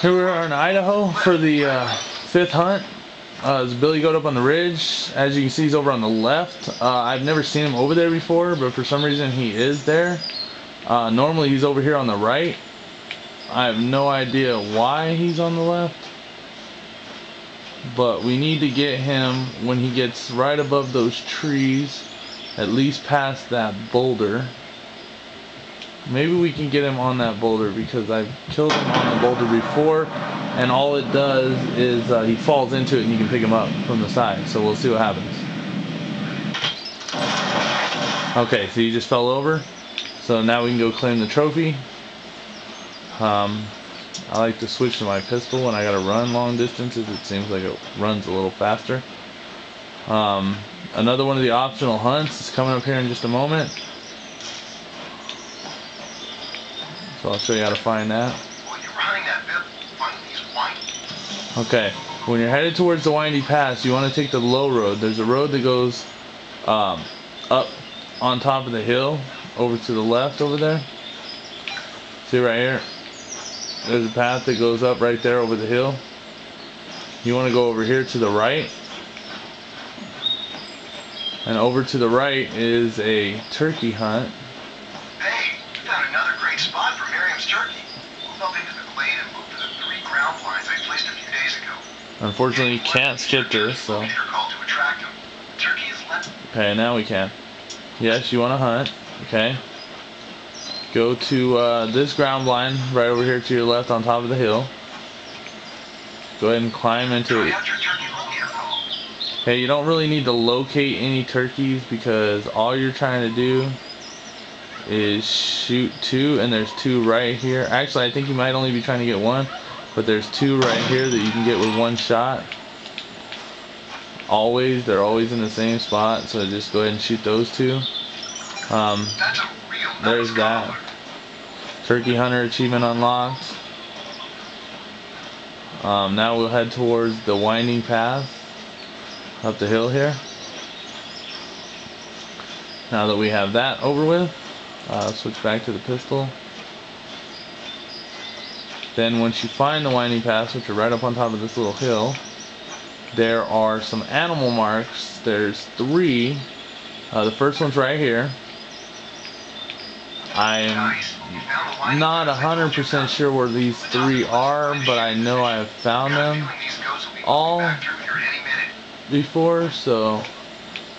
Here we are in Idaho for the fifth hunt. There's a billy goat up on the ridge. As you can see, he's over on the left. I've never seen him over there before, but for some reason he is there. Normally he's over here on the right. I have no idea why he's on the left, but we need to get him when he gets right above those trees, at least past that boulder. Maybe we can get him on that boulder because I've killed him on the boulder before, and all it does is he falls into it and you can pick him up from the side. So we'll see what happens. Okay, so he just fell over. So now we can go claim the trophy. I like to switch to my pistol when I gotta run long distances. It seems like it runs a little faster. Another one of the optional hunts is coming up here in just a moment. So I'll show you how to find that. Okay, when you're headed towards the windy pass, you want to take the low road. There's a road that goes up on top of the hill over to the left over there. See right here? There's a path that goes up right there over the hill. You want to go over here to the right. And over to the right is a turkey hunt. Hey, you found another great spot for Miriam's turkey. Move up into the glade and move to the 3 ground blinds I placed a few days ago. Unfortunately, you can't skip this, so. Okay, now we can. Yes, you want to hunt. Okay. Go to this ground blind right over here to your left on top of the hill. Go ahead and climb into it. Okay, you don't really need to locate any turkeys because all you're trying to do is shoot 2, and there's 2 right here. Actually, I think you might only be trying to get 1, but there's 2 right here that you can get with 1 shot. They're always in the same spot, so just go ahead and shoot those 2. There's that. Turkey Hunter achievement unlocked. Now we'll head towards the winding path up the hill here. Now that we have that over with, switch back to the pistol. Then once you find the winding path, which are right up on top of this little hill, there are some animal marks. There's 3. The first one's right here. I'm not 100% sure where these 3 are, but I know I have found them all before, so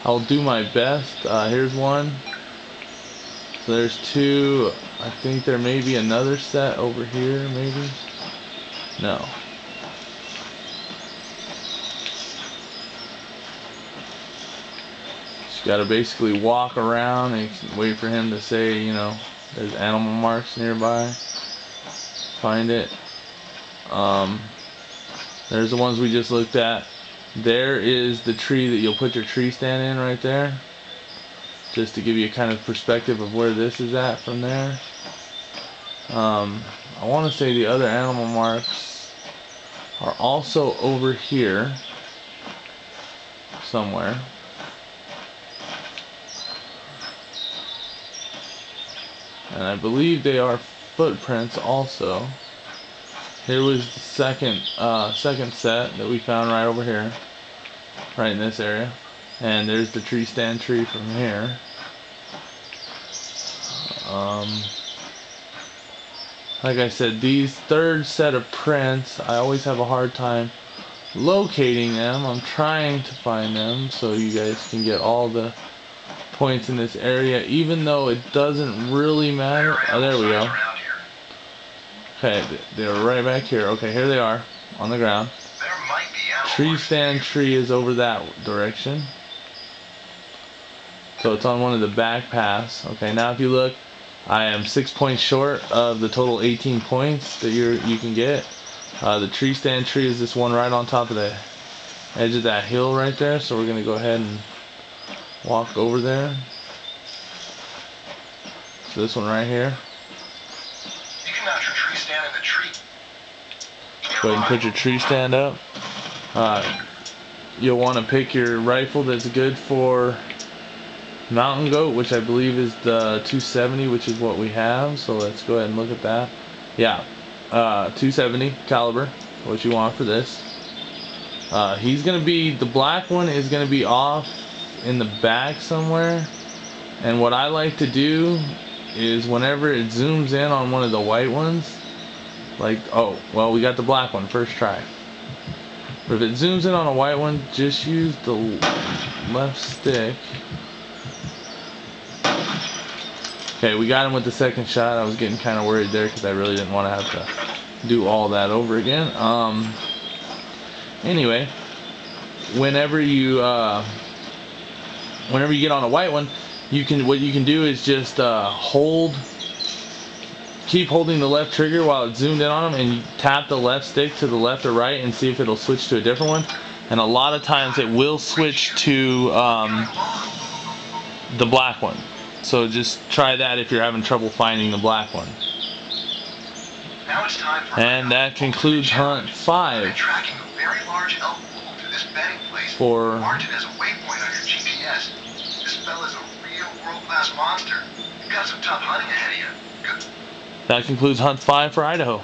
I'll do my best. Here's 1. So there's 2. I think there may be another set over here, maybe? No. Just gotta basically walk around and wait for him to say, you know, there's animal marks nearby. Find it. There's the ones we just looked at. There is the tree that you'll put your tree stand in right there. Just to give you a kind of perspective of where this is at from there. I want to say the other animal marks are also over here somewhere. And I believe they are footprints also. Here was the second set that we found right over here, right in this area. And there's the tree stand tree from here. Like I said, these third set of prints, I always have a hard time locating them. I'm trying to find them so you guys can get all the points in this area, even though it doesn't really matter. Oh, there we go. Okay, they're right back here. Okay, here they are on the ground. Tree stand tree is over that direction. So it's on one of the back paths. Okay, now if you look, I am 6 points short of the total 18 points that you can get. The tree stand tree is this one right on top of the edge of that hill right there. So we're gonna go ahead and walk over there. So this one right here. You can mount your tree stand in the tree. Go ahead and put your tree stand up. You'll want to pick your rifle that's good for mountain goat, which I believe is the 270, which is what we have. So let's go ahead and look at that. Yeah, .270 caliber, what you want for this. He's gonna be, the black one is gonna be off in the back somewhere, and what I like to do is whenever it zooms in on one of the white ones, like, oh well, we got the black one first try, but if it zooms in on a white one, just use the left stick. Okay, we got him with the second shot. I was getting kind of worried there because I really didn't want to have to do all that over again. Anyway, whenever you get on a white one, what you can do is just keep holding the left trigger while it's zoomed in on them, and you tap the left stick to the left or right and see if it'll switch to a different one. And a lot of times it will switch to the black one. So just try that if you're having trouble finding the black one. Now it's time And that concludes hunt 5 tracking a very large elk bull to this bedding place. for Mark it as a waypoint on your GPS. This fella's a real world-class monster. You've got some tough hunting ahead of you. Good. that concludes hunt 5 for Idaho.